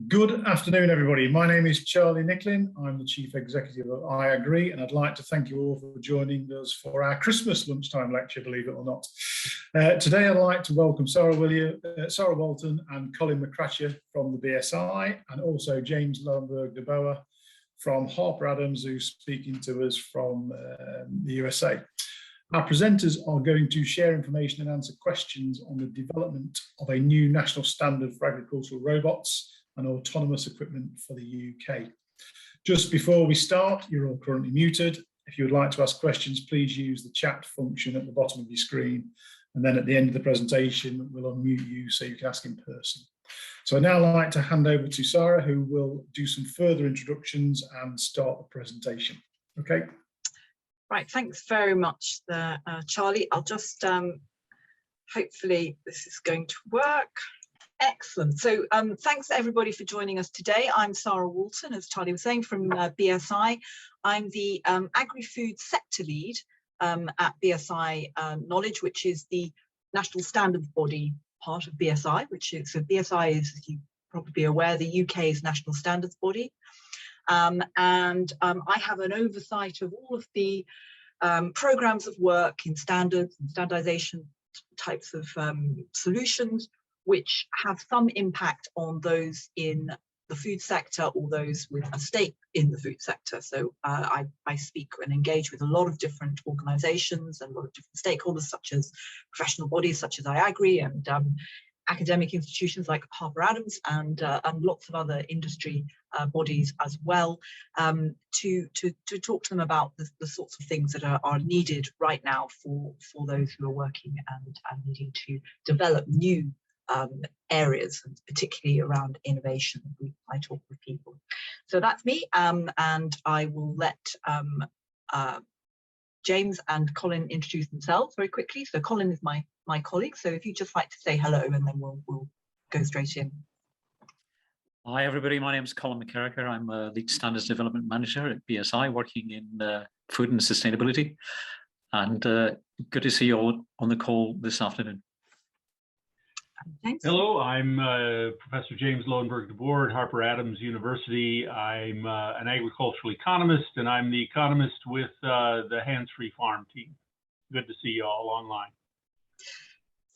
Good afternoon, everybody. My name is Charlie Nicklin. I'm the Chief Executive of IAgrE, and I'd like to thank you all for joining us for our Christmas lunchtime lecture, believe it or not. Today, I'd like to welcome Sara Walton and Colin McKerracher from the BSI, and also James Lowenberg-DaBoer from Harper Adams, who's speaking to us from the USA. Our presenters are going to share information and answer questions on the development of a new national standard for agricultural robots and autonomous equipment for the UK. Just before we start, you're all currently muted. If you would like to ask questions, please use the chat function at the bottom of your screen. And then at the end of the presentation, we'll unmute you so you can ask in person. So I'd now like to hand over to Sara, who will do some further introductions and start the presentation. Okay. Right, thanks very much there, Charlie. I'll just, hopefully this is going to work. Excellent. So thanks everybody for joining us today. I'm Sara Walton, as Charlie was saying, from BSI. I'm the agri-food sector lead at BSI Knowledge, which is the national standards body part of BSI, which is, so BSI is, as you probably be aware, the UK's national standards body. I have an oversight of all of the programs of work in standards and standardization types of solutions, which have some impact on those in the food sector or those with a stake in the food sector. So I speak and engage with a lot of different organizations and a lot of different stakeholders, such as professional bodies such as IAgrE and academic institutions like Harper Adams and lots of other industry bodies as well, to talk to them about the sorts of things that are needed right now for those who are working and needing to develop new areas, and particularly around innovation. I talk with people. So that's me, and I will let James and Colin introduce themselves very quickly. So Colin is my colleague, so if you'd just like to say hello, and then we'll go straight in. Hi everybody, my name is Colin McKerracher. I'm a Lead Standards Development Manager at BSI, working in food and sustainability. And good to see you all on the call this afternoon. Thanks. Hello, I'm Professor James Lowenberg-DaBoer at Harper Adams University. I'm an agricultural economist, and I'm the economist with the Hands-Free Farm team. Good to see you all online.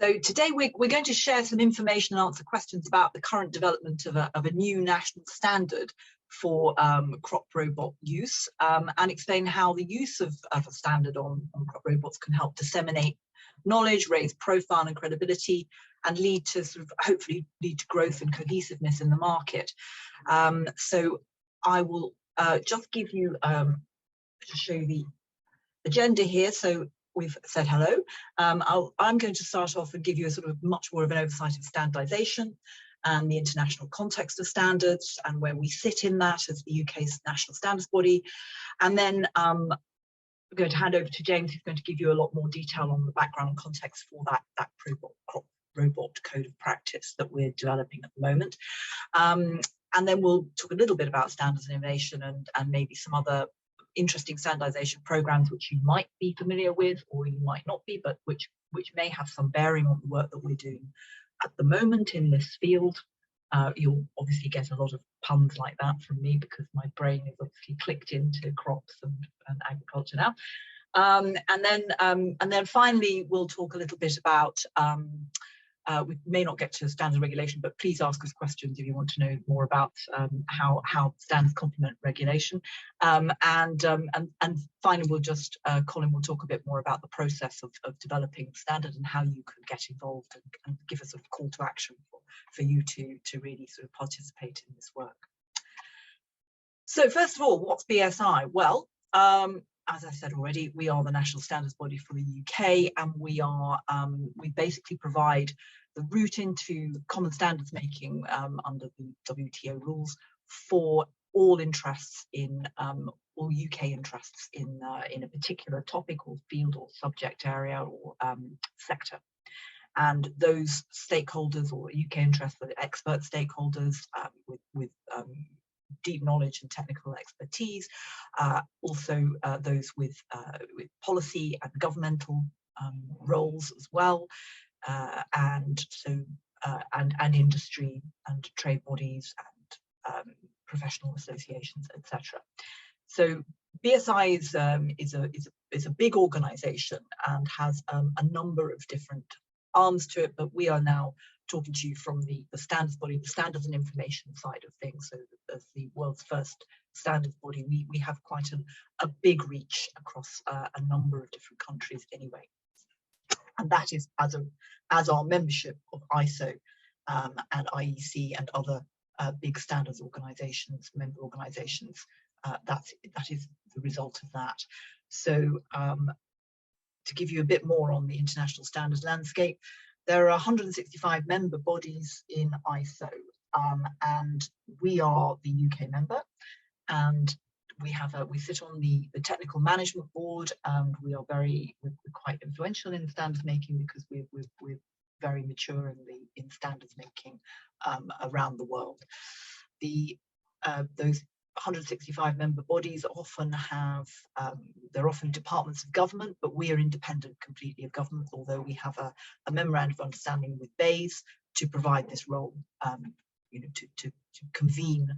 So today we're going to share some information and answer questions about the current development of a new national standard for crop robot use, and explain how the use of a standard on crop robots can help disseminate knowledge, raise profile and credibility, and lead to hopefully lead to growth and cohesiveness in the market. So I will just give you to show you the agenda here. So we've said hello. I'm going to start off and give you a sort of much more of an oversight of standardization and the international context of standards and where we sit in that as the UK's national standards body. And then I'm going to hand over to James, who's going to give you a lot more detail on the background and context for that crop robot code of practice that we're developing at the moment. And then we'll talk a little bit about standards and innovation and maybe some other interesting standardization programs which you might be familiar with or you might not be, but which may have some bearing on the work that we're doing at the moment in this field. You'll obviously get a lot of puns like that from me because my brain is obviously clicked into crops and agriculture now. And then finally, we'll talk a little bit about, we may not get to standard regulation, but please ask us questions if you want to know more about how standards complement regulation. And finally, we'll just, Colin will talk a bit more about the process of developing the standard and how you could get involved and give us a call to action for you to really sort of participate in this work. So first of all, what's BSI? Well, as I said already, we are the national standards body for the UK, and we basically provide the route into common standards making under the WTO rules for all interests in all UK interests in a particular topic or field or subject area or sector. And those stakeholders or UK interests are expert stakeholders with deep knowledge and technical expertise, also those with policy and governmental roles as well, and industry and trade bodies and professional associations, etc. So BSI is a big organization and has a number of different arms to it, but we are now talking to you from the standards body, the standards and information side of things. So as the world's first standards body, we have quite a big reach across a number of different countries anyway. And that is as our membership of ISO and IEC and other big standards organizations, member organizations, that is the result of that. So to give you a bit more on the international standards landscape, there are 165 member bodies in ISO, and we are the UK member, and we sit on the technical management board, and we're quite influential in standards making because we're very mature in standards making around the world. Those 165 member bodies often have, they're often departments of government, but we are independent completely of government, although we have a memorandum of understanding with BEIS to provide this role, to convene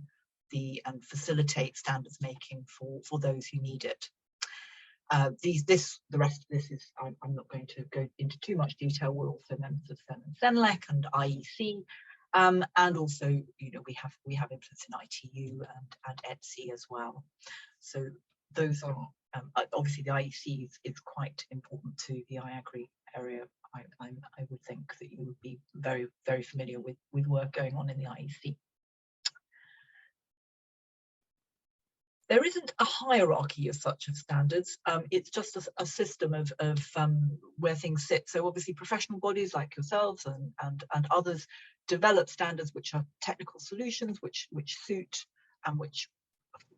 and facilitate standards making for those who need it. The rest of this is, I'm not going to go into too much detail. We're also members of CENLEC and IEC. And also, we have influence in ITU and ETSI as well. So those are obviously the IEC is quite important to the IAgrE area. I would think that you would be very, very familiar with work going on in the IEC. There isn't a hierarchy as such of standards. It's just a system of where things sit. So obviously professional bodies like yourselves and others develop standards which are technical solutions which suit and which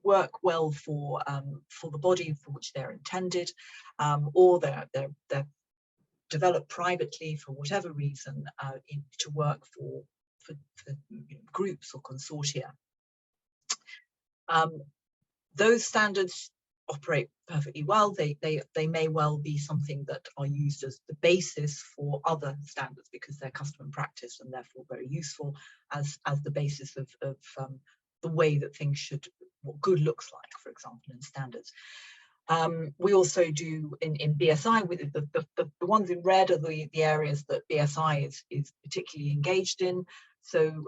work well for the body for which they're intended, or they're developed privately for whatever reason to work for groups or consortia. Those standards operate perfectly well. They may well be something that are used as the basis for other standards because they're custom and practice and therefore very useful as the basis of the way that things should, what good looks like, for example, in standards. We also do in BSI, with the ones in red are the areas that BSI is particularly engaged in. So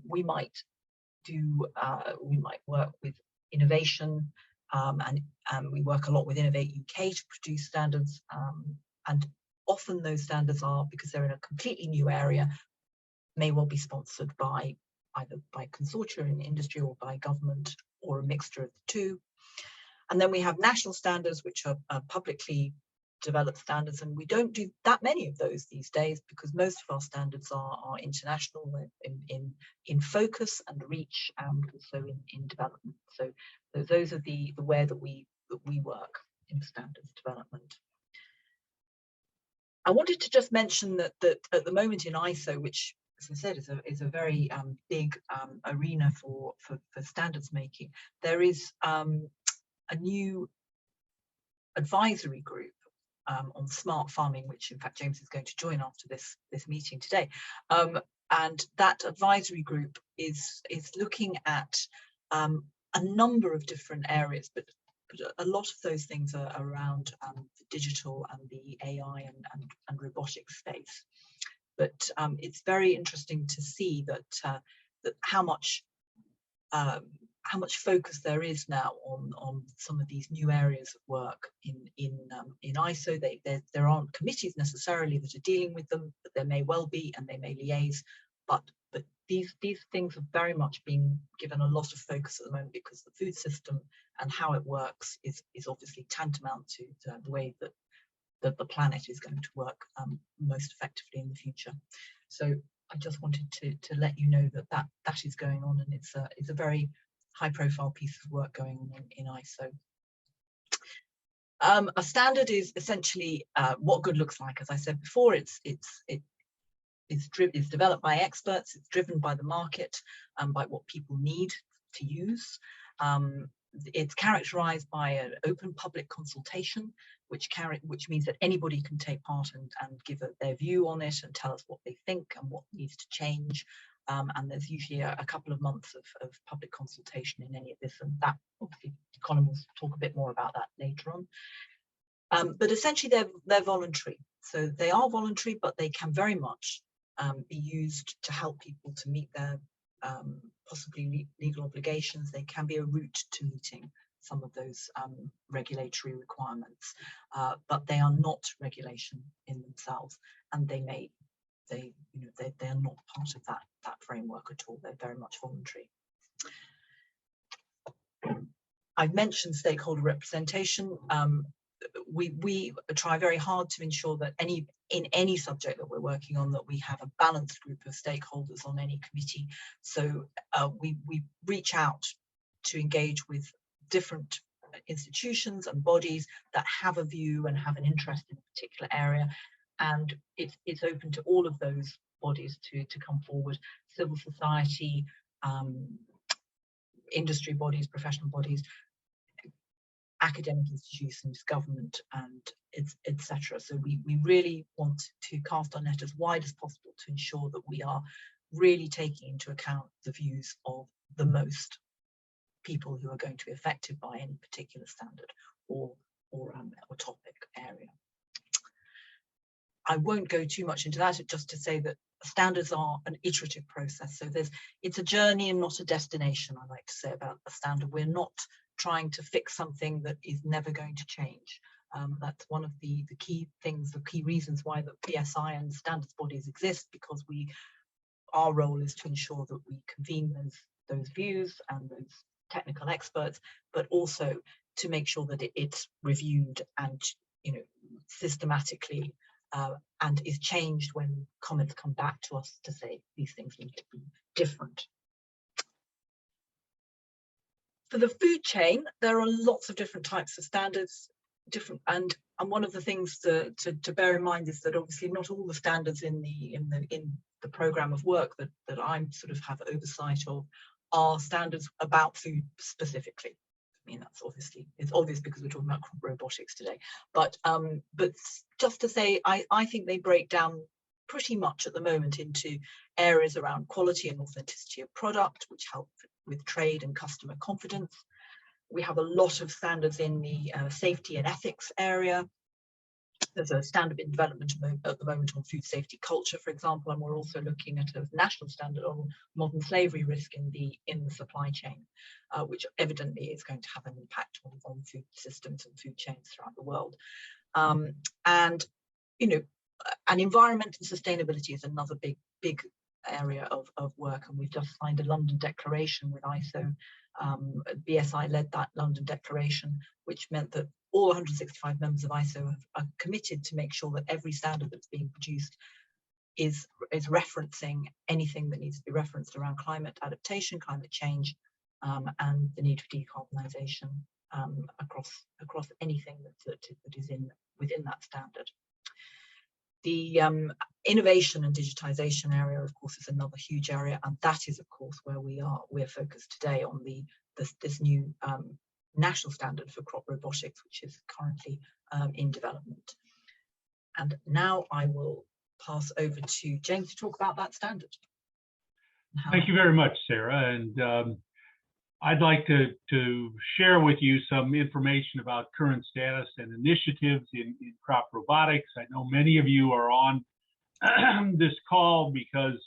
we might work with innovation, and we work a lot with Innovate UK to produce standards, and often those standards are, because they're in a completely new area, may well be sponsored by either by consortia in industry or by government or a mixture of the two. And then we have national standards, which are publicly developed standards, and we don't do that many of those these days because most of our standards are international in focus and reach, and also in development. So those are the way that we work in standards development. I wanted to just mention that at the moment in ISO, which, as I said, is a very big arena for standards making, there is a new advisory group on smart farming, which in fact James is going to join after this meeting today, and that advisory group is looking at a number of different areas, but a lot of those things are around the digital and the AI and robotics space. But it's very interesting to see that how much focus there is now on some of these new areas of work in ISO. There aren't committees necessarily that are dealing with them, but there may well be, and they may liaise. But these things have very much been given a lot of focus at the moment because the food system and how it works is obviously tantamount to the way that the planet is going to work most effectively in the future. So I just wanted to let you know that is going on, and it's a very high-profile piece of work going on in ISO. A standard is essentially what good looks like. As I said before, it's developed by experts. It's driven by the market and by what people need to use. It's characterized by an open public consultation, which means that anybody can take part and give their view on it and tell us what they think and what needs to change. and there's usually a couple of months of public consultation in any of this, and that obviously Colin will talk a bit more about that later on. But essentially they're voluntary, so they are voluntary, but they can very much be used to help people to meet their possibly legal obligations. They can be a route to meeting some of those regulatory requirements, but they are not regulation in themselves, and they are not part of that framework at all. They're very much voluntary. I've mentioned stakeholder representation. We try very hard to ensure that in any subject that we're working on, that we have a balanced group of stakeholders on any committee. So we reach out to engage with different institutions and bodies that have a view and have an interest in a particular area, and it's open to all of those bodies to come forward: civil society, industry bodies, professional bodies, academic institutions, government, and etc. So we really want to cast our net as wide as possible to ensure that we are really taking into account the views of the most people who are going to be affected by any particular standard or topic area. I won't go too much into that, just to say that standards are an iterative process. So it's a journey and not a destination, I like to say about a standard. We're not trying to fix something that is never going to change. That's one of the key things, the key reasons why the PSI and standards bodies exist, because our role is to ensure that we convene those views and those technical experts, but also to make sure that it's reviewed and systematically and is changed when comments come back to us to say these things need to be different. For the food chain, there are lots of different types of standards, and one of the things to bear in mind is that obviously not all the standards in the program of work that I'm sort of have oversight of are standards about food specifically. I mean, it's obvious because we're talking about robotics today, but just to say, I think they break down pretty much at the moment into areas around quality and authenticity of product, which help with trade and customer confidence. We have a lot of standards in the safety and ethics area. There's a standard in development at the moment on food safety culture, for example, and we're also looking at a national standard on modern slavery risk in the supply chain, which evidently is going to have an impact on food systems and food chains throughout the world. And environment and sustainability is another big area of work, and we've just signed a London Declaration with ISO. BSI led that London Declaration, which meant that all 165 members of ISO are committed to make sure that every standard that's being produced is referencing anything that needs to be referenced around climate adaptation, climate change, and the need for decarbonisation across anything that is within that standard. The innovation and digitization area, of course, is another huge area, and that is, of course, where we're focused today on this new national standard for crop robotics, which is currently in development. And now I will pass over to James to talk about that standard. Thank you very much, Sarah. And I'd like to share with you some information about current status and initiatives in crop robotics. I know many of you are on this call because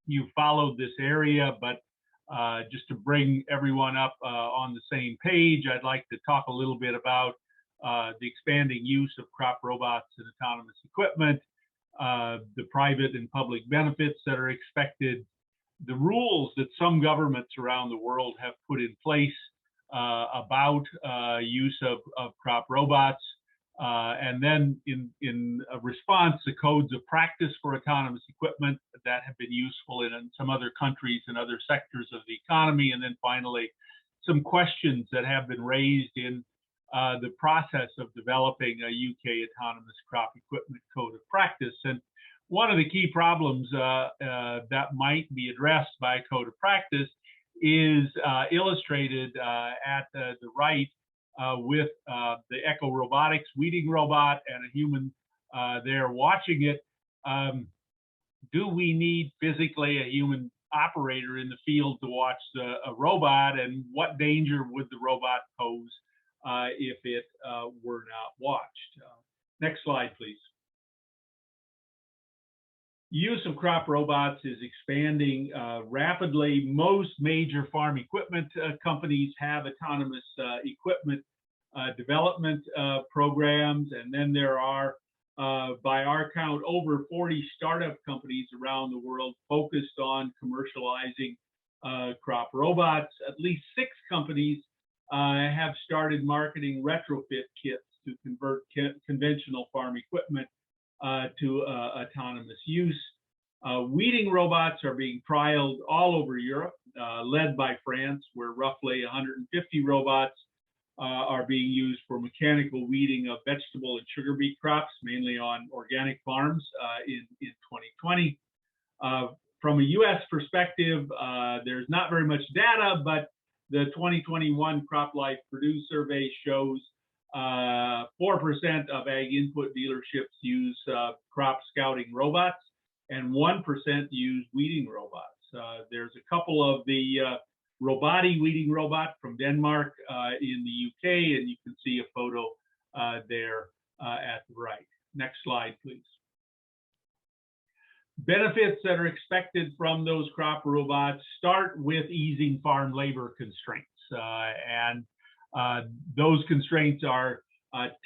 you followed this area, but just to bring everyone up on the same page, I'd like to talk a little bit about the expanding use of crop robots and autonomous equipment, the private and public benefits that are expected, the rules that some governments around the world have put in place about use of crop robots, and then in response, the codes of practice for autonomous equipment that have been useful in some other countries and other sectors of the economy, and then finally some questions that have been raised in the process of developing a UK autonomous crop equipment code of practice. And one of the key problems that might be addressed by a code of practice is illustrated at the right with the Echo Robotics weeding robot and a human there watching it. do we need physically a human operator in the field to watch a robot, and what danger would the robot pose if it were not watched? Next slide, please. Use of crop robots is expanding rapidly. Most major farm equipment companies have autonomous equipment development programs, and then there are, by our count, over 40 startup companies around the world focused on commercializing crop robots. At least 6 companies have started marketing retrofit kits to convert conventional farm equipment to autonomous use. Weeding robots are being trialed all over Europe, led by France, where roughly 150 robots are being used for mechanical weeding of vegetable and sugar beet crops, mainly on organic farms in 2020. From a US perspective, there's not very much data, but the 2021 Crop Life Purdue survey shows 4% of ag input dealerships use crop scouting robots, and 1% use weeding robots. There's a couple of the Roboti weeding robot from Denmark in the UK, and you can see a photo there at the right. Next slide, please. Benefits that are expected from those crop robots start with easing farm labor constraints. Those constraints are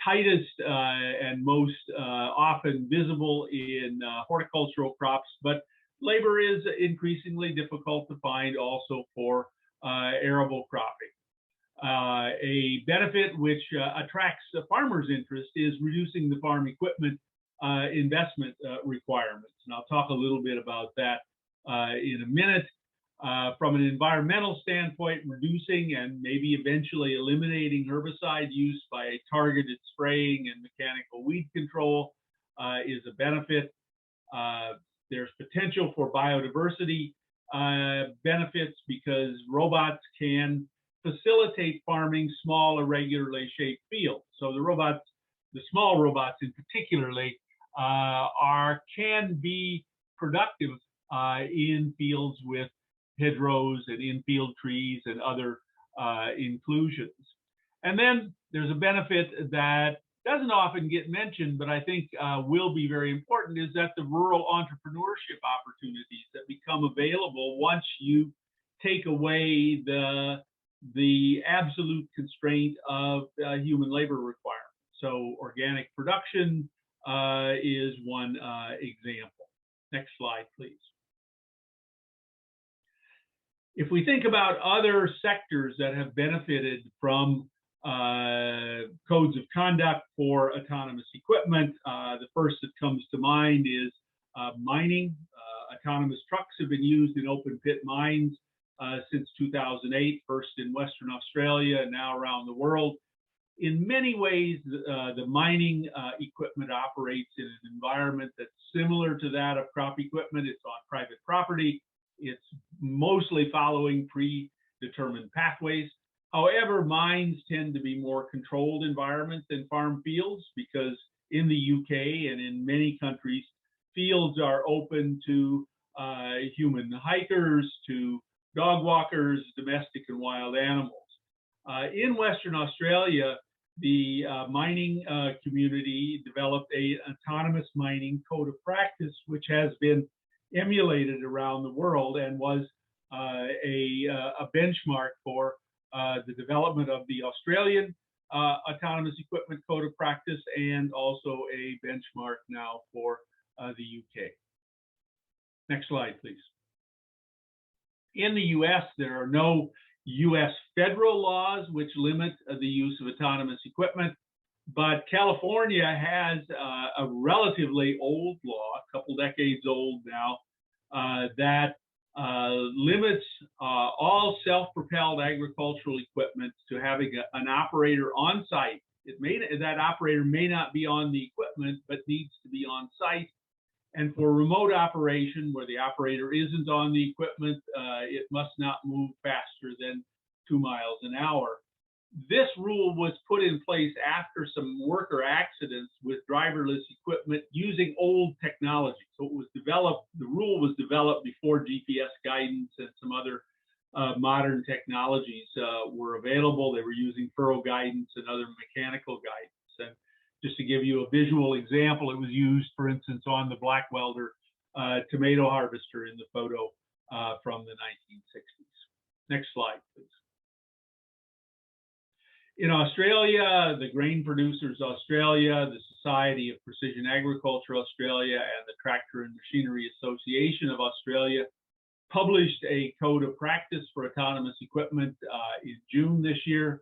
tightest and most often visible in horticultural crops, but labor is increasingly difficult to find also for arable cropping. A benefit which attracts the farmer's interest is reducing the farm equipment investment requirements. And I'll talk a little bit about that in a minute. From an environmental standpoint, reducing and maybe eventually eliminating herbicide use by targeted spraying and mechanical weed control is a benefit. There's potential for biodiversity benefits because robots can facilitate farming small, irregularly shaped fields. So the small robots in particularly, can be productive in fields with hedgerows and infield trees and other inclusions. And then there's a benefit that doesn't often get mentioned, but I think will be very important, is that the rural entrepreneurship opportunities that become available once you take away the absolute constraint of human labor requirements. So organic production is one example. Next slide, please. If we think about other sectors that have benefited from codes of conduct for autonomous equipment, the first that comes to mind is mining. Autonomous trucks have been used in open pit mines since 2008, first in Western Australia and now around the world. In many ways, the mining equipment operates in an environment that's similar to that of crop equipment. It's on private property. It's mostly following predetermined pathways. However, mines tend to be more controlled environments than farm fields because in the UK and in many countries, fields are open to human hikers, to dog walkers, domestic and wild animals. In Western Australia, the mining community developed an autonomous mining code of practice, which has been emulated around the world and was a benchmark for the development of the Australian autonomous equipment code of practice, and also a benchmark now for the UK. Next slide, please. In the US, there are no US federal laws which limit the use of autonomous equipment, but California has a relatively old law, a couple decades old now, that limits all self-propelled agricultural equipment to having an operator on site. That operator may not be on the equipment, but needs to be on site. And for remote operation, where the operator isn't on the equipment, it must not move faster than 2 miles an hour. This rule was put in place after some worker accidents with driverless equipment using old technology. So it was developed, the rule was developed before GPS guidance and some other modern technologies were available. They were using furrow guidance and other mechanical guidance. And just to give you a visual example, it was used, for instance, on the Black Welder tomato harvester in the photo from the 1960s. Next slide, please. In Australia, the Grain Producers Australia, the Society of Precision Agriculture Australia, and the Tractor and Machinery Association of Australia published a code of practice for autonomous equipment in June this year.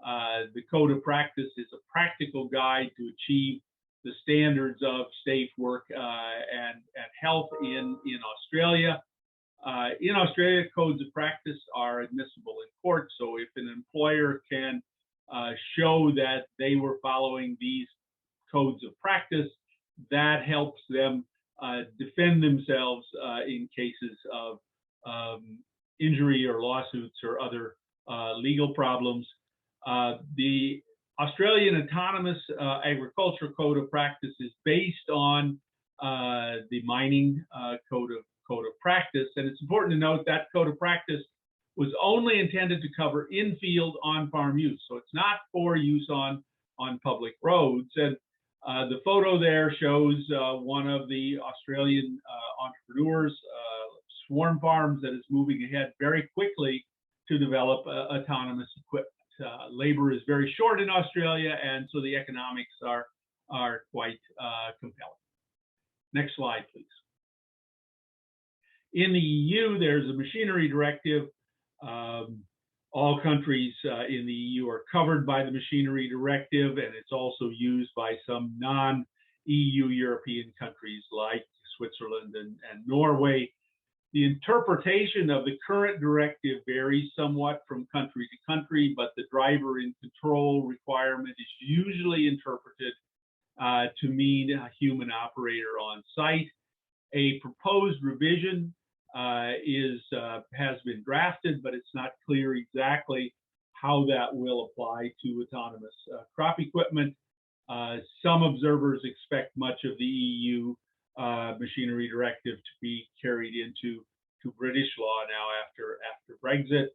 The code of practice is a practical guide to achieve the standards of safe work and health in Australia. In Australia, codes of practice are admissible in court. So if an employer can show that they were following these codes of practice, that helps them defend themselves in cases of injury or lawsuits or other legal problems. The Australian Autonomous Agriculture Code of Practice is based on the mining code of practice, and it's important to note that code of practice was only intended to cover in-field on-farm use, so it's not for use on public roads. And the photo there shows one of the Australian entrepreneurs, Swarm Farms, that is moving ahead very quickly to develop autonomous equipment. Labor is very short in Australia, and so the economics are quite compelling. Next slide, please. In the EU, there's a machinery directive. All countries in the EU are covered by the machinery directive, and it's also used by some non-EU European countries like Switzerland and Norway. The interpretation of the current directive varies somewhat from country to country, but the driver in control requirement is usually interpreted to mean a human operator on site. A proposed revision has been drafted, but it's not clear exactly how that will apply to autonomous crop equipment. Some observers expect much of the EU machinery directive to be carried into British law now after Brexit.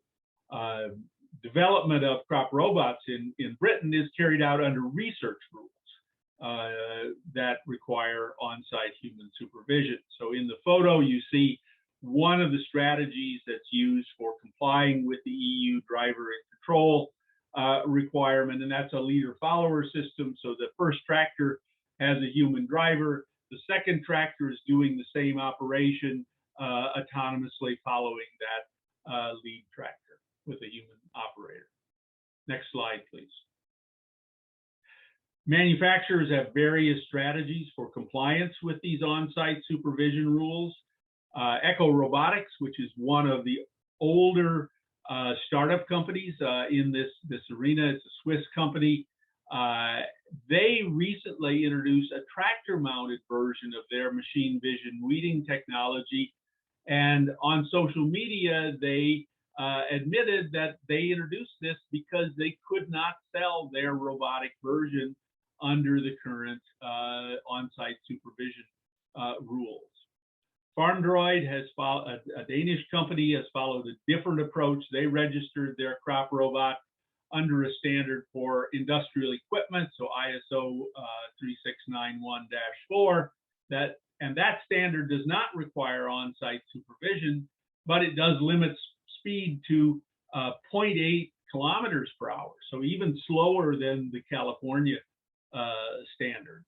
Development of crop robots in Britain is carried out under research rules that require on-site human supervision. So in the photo, you see one of the strategies that's used for complying with the EU driver and control requirement, and that's a leader-follower system. So the first tractor has a human driver. The second tractor is doing the same operation autonomously following that lead tractor with a human operator. Next slide, please. Manufacturers have various strategies for compliance with these on-site supervision rules. Echo Robotics, which is one of the older startup companies in this arena, it's a Swiss company. They recently introduced a tractor-mounted version of their machine vision weeding technology, and on social media they admitted that they introduced this because they could not sell their robotic version under the current on-site supervision rules. FarmDroid has followed, a Danish company has followed a different approach. They registered their crop robot under a standard for industrial equipment, so ISO 3691-4. That standard does not require on-site supervision, but it does limit speed to 0.8 kilometers per hour, so even slower than the California standard.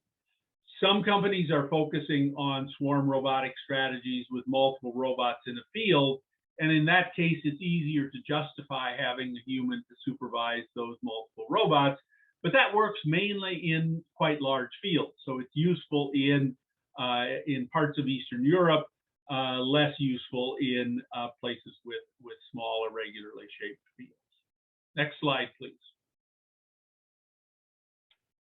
Some companies are focusing on swarm robotic strategies with multiple robots in a field, and in that case, it's easier to justify having a human to supervise those multiple robots, but that works mainly in quite large fields. So it's useful in parts of Eastern Europe, less useful in places with small, irregularly shaped fields. Next slide, please.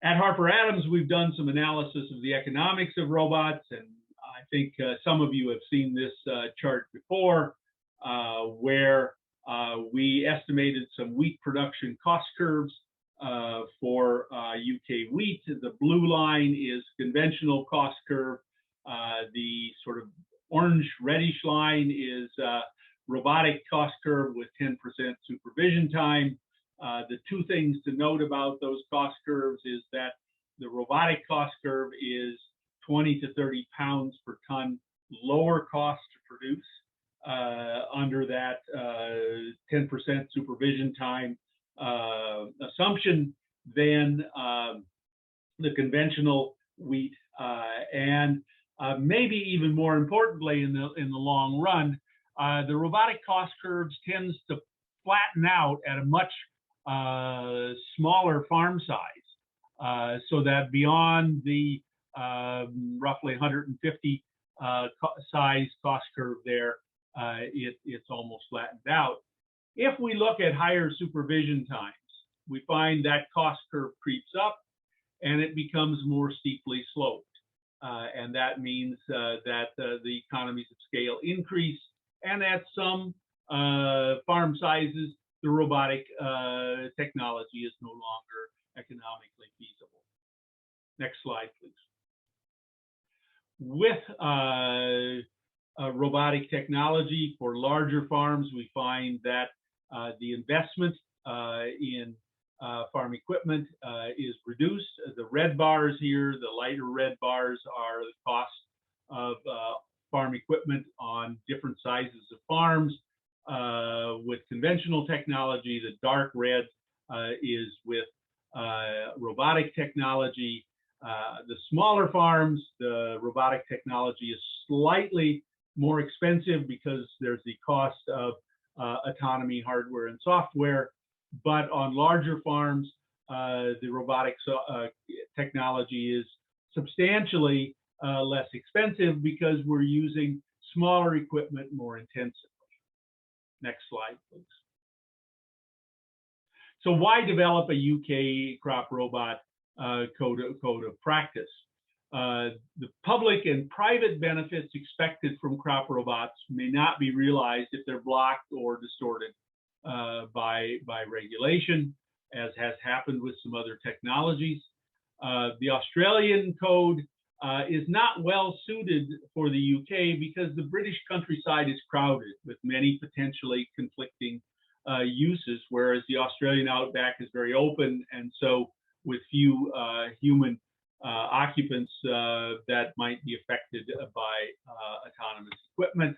At Harper Adams, we've done some analysis of the economics of robots, and I think some of you have seen this chart before, where We estimated some wheat production cost curves for UK wheat. The blue line is conventional cost curve. The sort of orange reddish line is robotic cost curve with 10% supervision time. The two things to note about those cost curves is that the robotic cost curve is 20 to 30 pounds per ton lower cost to produce under that 10% supervision time assumption than the conventional wheat, and maybe even more importantly in the long run, the robotic cost curves tends to flatten out at a much smaller farm size, so that beyond the roughly 150 size cost curve there, it's almost flattened out. If we look at higher supervision times, we find that cost curve creeps up and it becomes more steeply sloped. And that means that the economies of scale increase, and at some farm sizes, the robotic technology is no longer economically feasible. Next slide, please. With robotic technology for larger farms, we find that the investment in farm equipment is reduced. The red bars here, the lighter red bars, are the cost of farm equipment on different sizes of farms. With conventional technology, the dark red is with robotic technology. The smaller farms, the robotic technology is slightly more expensive because there's the cost of autonomy hardware and software. But on larger farms, the robotic technology is substantially less expensive because we're using smaller equipment more intensively. Next slide, please. So why develop a UK crop robot code of practice? The public and private benefits expected from crop robots may not be realized if they're blocked or distorted by regulation, as has happened with some other technologies. The Australian code is not well suited for the UK because the British countryside is crowded with many potentially conflicting uses, whereas the Australian outback is very open, and so with few human occupants that might be affected by autonomous equipment.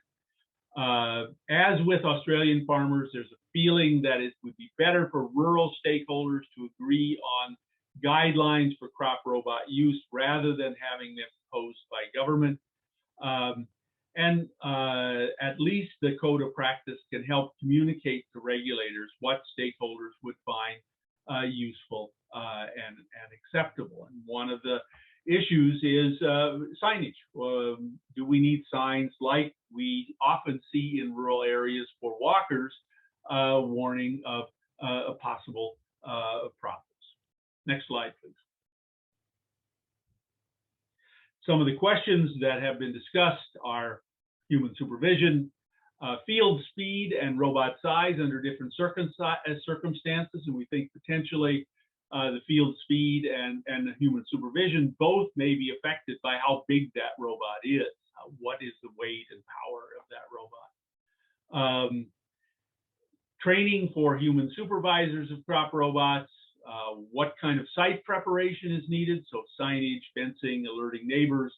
As with Australian farmers, there's a feeling that it would be better for rural stakeholders to agree on guidelines for crop robot use rather than having them imposed by government. At least the code of practice can help communicate to regulators what stakeholders would find useful and acceptable. And one of the issues is signage. Do we need signs like we often see in rural areas for walkers, warning of possible problems? Next slide, please. Some of the questions that have been discussed are human supervision, field speed and robot size under different circumstances, and we think potentially the field speed and the human supervision both may be affected by how big that robot is. What is the weight and power of that robot? Training for human supervisors of crop robots, what kind of site preparation is needed, so signage, fencing, alerting neighbors.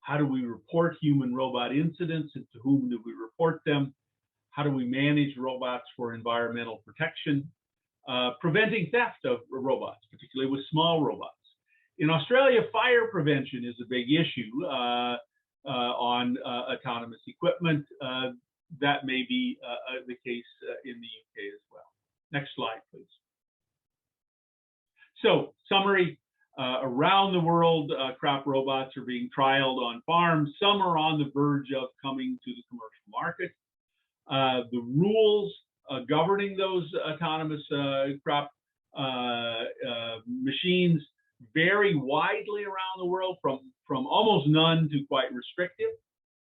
How do we report human robot incidents and to whom do we report them? How do we manage robots for environmental protection? Preventing theft of robots, particularly with small robots. In Australia, fire prevention is a big issue on autonomous equipment. That may be the case in the UK as well. Next slide, please. So, summary, around the world, crop robots are being trialed on farms. Some are on the verge of coming to the commercial market. The rules governing those autonomous crop machines vary widely around the world, from almost none to quite restrictive.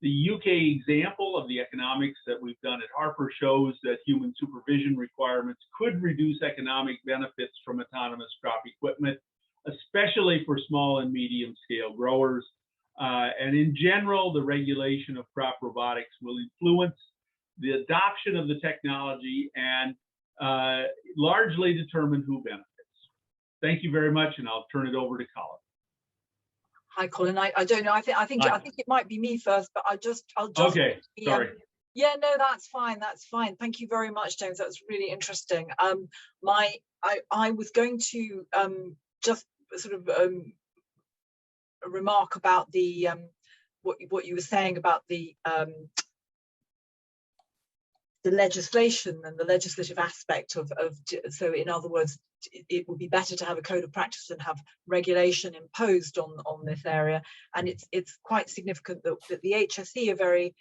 The UK example of the economics that we've done at Harper shows that human supervision requirements could reduce economic benefits from autonomous crop equipment, especially for small and medium scale growers. And in general, the regulation of crop robotics will influence the adoption of the technology and largely determine who benefits. Thank you very much, and I'll turn it over to Colin. Hi, Colin. I don't know. I think it might be me first, but I'll just. Okay. Sorry. Yeah, no, that's fine. That's fine. Thank you very much, James. That was really interesting. I was going to just sort of a remark about the what you were saying about the legislation and the legislative aspect of so in other words, it would be better to have a code of practice than have regulation imposed on this area. And it's quite significant that the HSE are very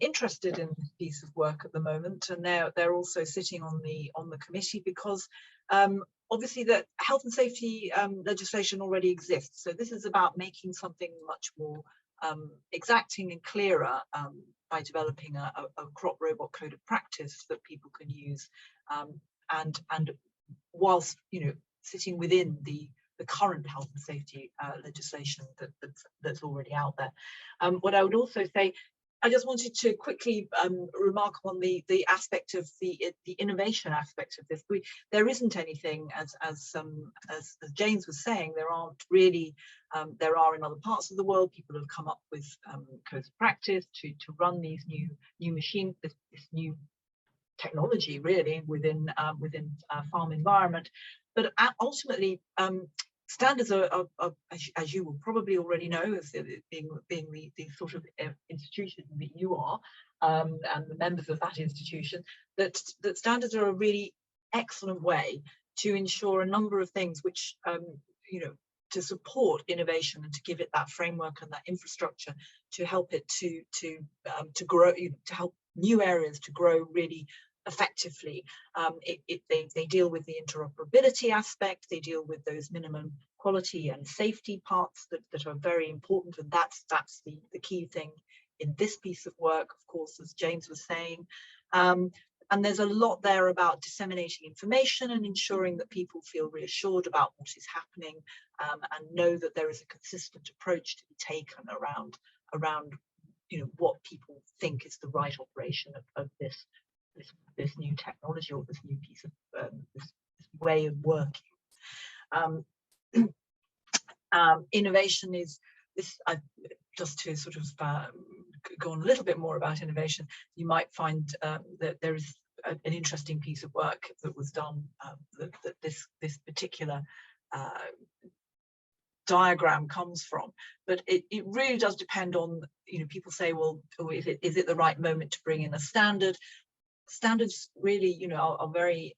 interested in this piece of work at the moment, and they're also sitting on the committee because obviously that health and safety legislation already exists. So this is about making something much more exacting and clearer by developing a crop robot code of practice that people can use, and whilst sitting within the current health and safety legislation that's already out there. What I would also say, I just wanted to quickly remark on the aspect of the innovation aspect of this. There isn't anything, as James was saying, there aren't really. There are in other parts of the world, people have come up with codes of practice to run these new machines, this new technology really within a farm environment. But ultimately, standards are, as you will probably already know, as being the sort of institution that you are, and the members of that institution, that standards are a really excellent way to ensure a number of things which, to support innovation and to give it that framework and that infrastructure to help it to grow, to help new areas to grow really effectively. They deal with the interoperability aspect, they deal with those minimum quality and safety parts that are very important, and that's the key thing in this piece of work, of course, as James was saying. And there's a lot there about disseminating information and ensuring that people feel reassured about what is happening, and know that there is a consistent approach to be taken around what people think is the right operation of this new technology or this new piece of this way of working. Innovation is this. Just to sort of go on a little bit more about innovation, you might find that there is an interesting piece of work that was done, that this particular diagram comes from, but it really does depend on, people say, well, is it the right moment to bring in a standard? Standards really, are very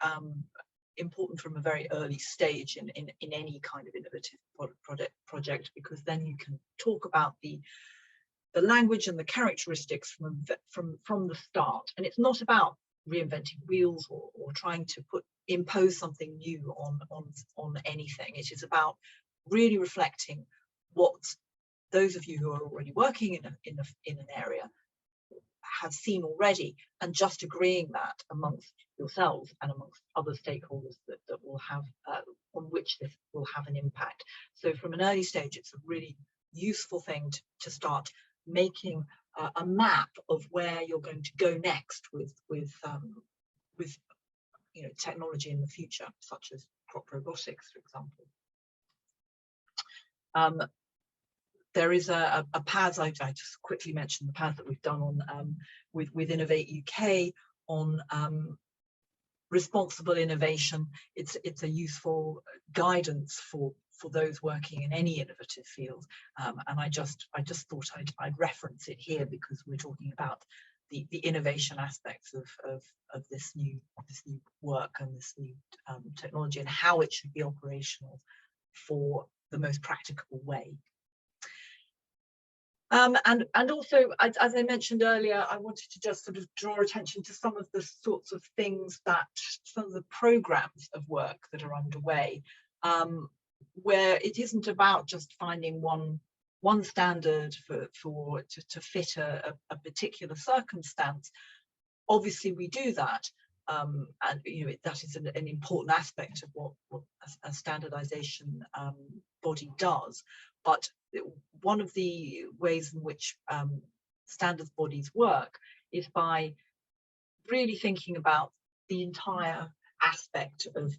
important from a very early stage in any kind of innovative project, because then you can talk about the language and the characteristics from the start. And it's not about reinventing wheels or trying to impose something new on anything. It is about really reflecting what those of you who are already working in an area have seen already, and just agreeing that amongst yourselves and amongst other stakeholders that will have on which this will have an impact. So from an early stage, it's a really useful thing to start making a map of where you're going to go next with technology in the future, such as crop robotics, for example. There is a PAS, I just quickly mentioned the PAS that we've done on with Innovate UK on responsible innovation. It's a useful guidance for those working in any innovative field, and I just thought I'd reference it here because we're talking about the innovation aspects of this new work and this new technology, and how it should be operational for the most practicable way. And also, as I mentioned earlier, I wanted to just sort of draw attention to some of the sorts of things some of the programs of work that are underway, where it isn't about just finding one one standard to fit a particular circumstance. Obviously, we do that, and that is an important aspect of what a standardization body does. But one of the ways in which standards bodies work is by really thinking about the entire aspect of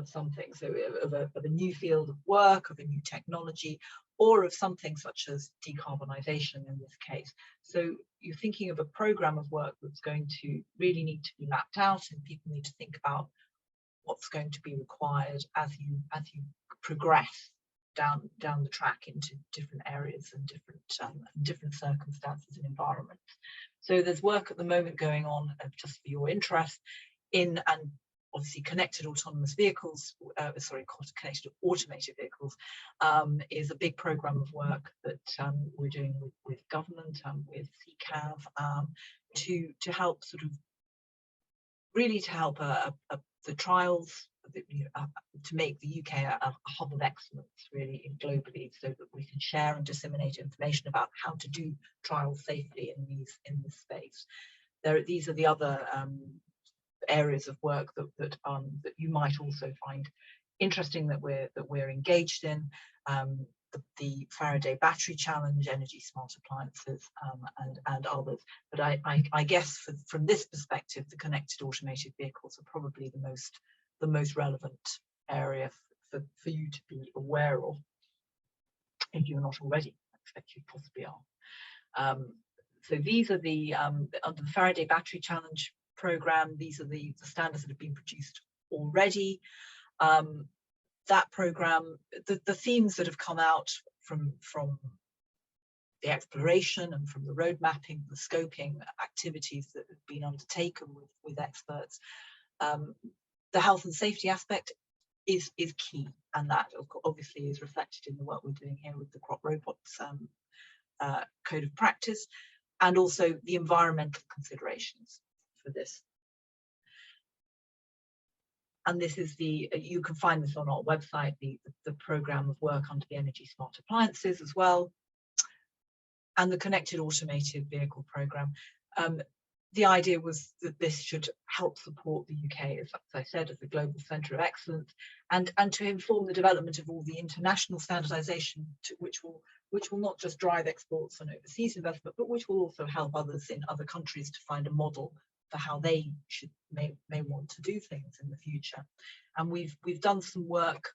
something, so of a new field of work, of a new technology, or of something such as decarbonisation in this case. So you're thinking of a programme of work that's going to really need to be mapped out, and people need to think about what's going to be required as you progress down the track into different areas and different circumstances and environments. So there's work at the moment going on, just for your interest, in and obviously connected autonomous vehicles, connected automated vehicles is a big program of work that we're doing with government and with CCAV to help sort of really to help the trials, to make the UK a hub of excellence really globally, so that we can share and disseminate information about how to do trials safely in this space. These are the other areas of work that you might also find interesting that we're engaged in. The Faraday battery challenge, energy smart appliances, and others. But I guess from this perspective, the connected automated vehicles are probably the most relevant area for you to be aware of, if you're not already. I expect you possibly are. So these are the under the Faraday battery challenge program. These are the standards that have been produced already. That program, the themes that have come out from the exploration and from the road mapping, the scoping activities that have been undertaken with experts, the health and safety aspect is key, and that obviously is reflected in the work we're doing here with the crop robots code of practice, and also the environmental considerations for this. And this is you can find this on our website, the program of work under the energy smart appliances as well, and the connected automated vehicle program. The idea was that this should help support the UK, as I said, as a global centre of excellence, and to inform the development of all the international standardisation, which will not just drive exports and overseas investment, but which will also help others in other countries to find a model for how they may want to do things in the future. And we've done some work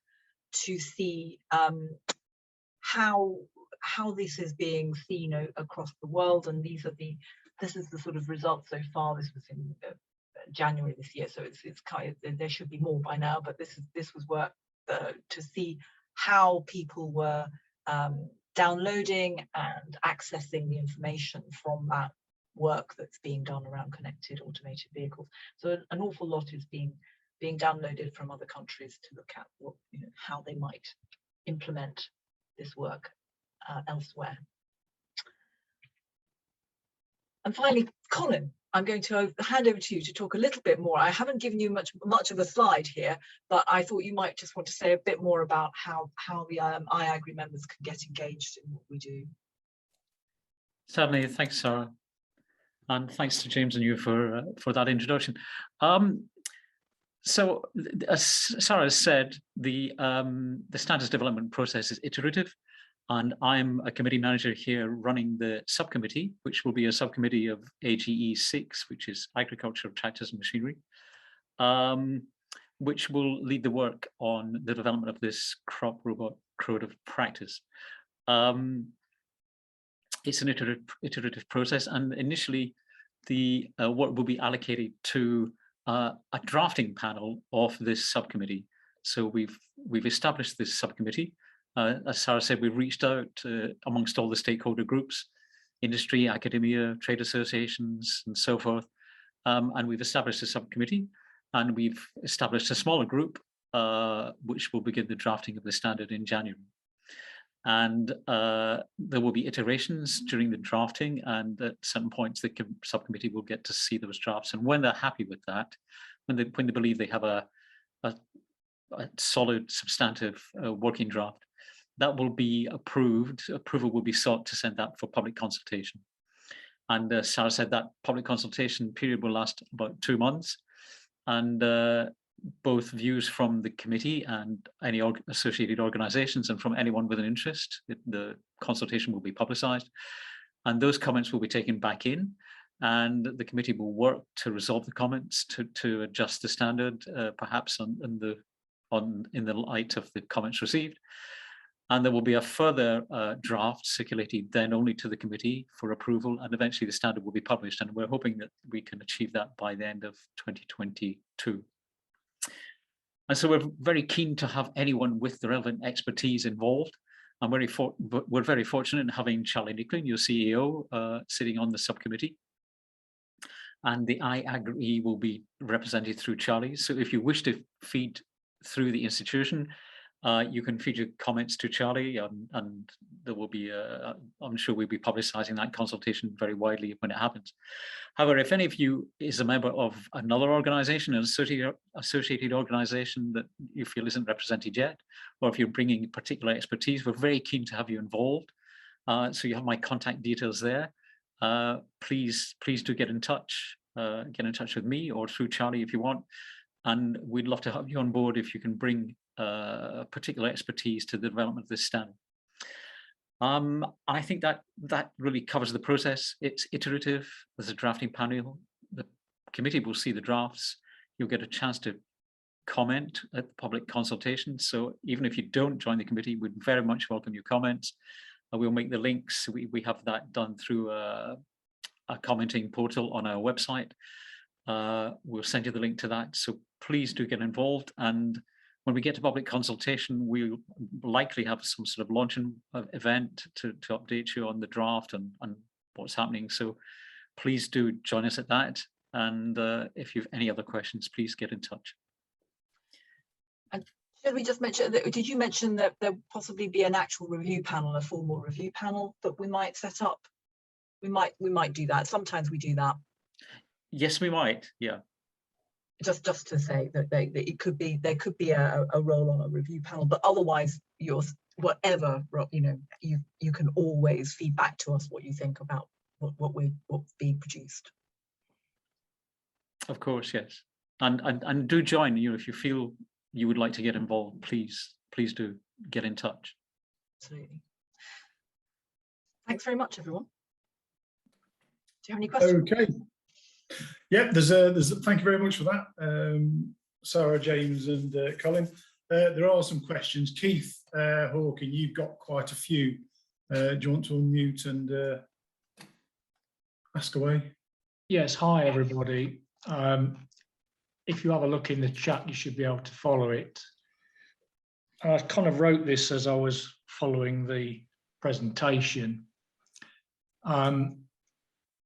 to see how this is being seen across the world, and this is the sort of results so far. This was in January this year, so it's kind of, there should be more by now, but this was work to see how people were downloading and accessing the information from that work that's being done around connected automated vehicles. So an awful lot is being downloaded from other countries to look at what, how they might implement this work elsewhere. And finally, Colin, I'm going to hand over to you to talk a little bit more. I haven't given you much of a slide here, but I thought you might just want to say a bit more about how the IAgrE members can get engaged in what we do. Certainly, thanks, Sarah. And thanks to James and you for that introduction. So, as Sarah said, the standards development process is iterative, and I'm a committee manager here running the subcommittee, which will be a subcommittee of AGE 6, which is Agriculture, Tractors and Machinery, which will lead the work on the development of this crop robot code of practice. It's an iterative process, and initially the work will be allocated to a drafting panel of this subcommittee. So we've established this subcommittee. As Sarah said, we've reached out amongst all the stakeholder groups, industry, academia, trade associations, and so forth. And we've established a subcommittee, and we've established a smaller group, which will begin the drafting of the standard in January. And there will be iterations during the drafting, and at certain points the subcommittee will get to see those drafts. And when they're happy with that, when they believe they have a solid, substantive working draft, that will be approved. Approval will be sought to send that for public consultation. And Sara said that public consultation period will last about 2 months. And both views from the committee and any associated organizations and from anyone with an interest, the consultation will be publicized. And those comments will be taken back in. And the committee will work to resolve the comments, to adjust the standard, perhaps in the light of the comments received. And there will be a further draft circulated then only to the committee for approval, and eventually the standard will be published. And we're hoping that we can achieve that by the end of 2022. And so we're very keen to have anyone with the relevant expertise involved. We're very fortunate in having Charlie Nicklin, your CEO, sitting on the subcommittee. And the IAgrE will be represented through Charlie. So if you wish to feed through the institution, you can feed your comments to Charlie, and there will be, I'm sure we'll be publicizing that consultation very widely when it happens. However, if any of you is a member of another organization, an associated organization that you feel isn't represented yet, or if you're bringing particular expertise, we're very keen to have you involved. So you have my contact details there. Please do get in touch with me or through Charlie if you want. And we'd love to have you on board if you can bring particular expertise to the development of this standard. I think that really covers the process. It's iterative. There's a drafting panel. The committee will see the drafts. You'll get a chance to comment at the public consultation. So even if you don't join the committee, we'd very much welcome your comments. We'll make the links. We have that done through a commenting portal on our website. We'll send you the link to that. So please do get involved. And when we get to public consultation, we'll likely have some sort of launching event to update you on the draft and what's happening. So please do join us at that. And if you have any other questions, please get in touch. And should we just mention that, did you mention that there possibly be an actual review panel, a formal review panel that we might set up? We might do that. Sometimes we do that. Yes, we might. Yeah. Just to say that there could be a role on a review panel, but otherwise whatever, you can always feed back to us what you think about what's being produced. Of course, yes. And do join, if you feel you would like to get involved, please do get in touch. Absolutely. Thanks very much, everyone. Do you have any questions? Okay. Yep, thank you very much for that, Sara, James, and Colin. There are some questions. Keith Hawking, you've got quite a few. Do you want to unmute and ask away? Yes, hi everybody. If you have a look in the chat, you should be able to follow it. I kind of wrote this as I was following the presentation.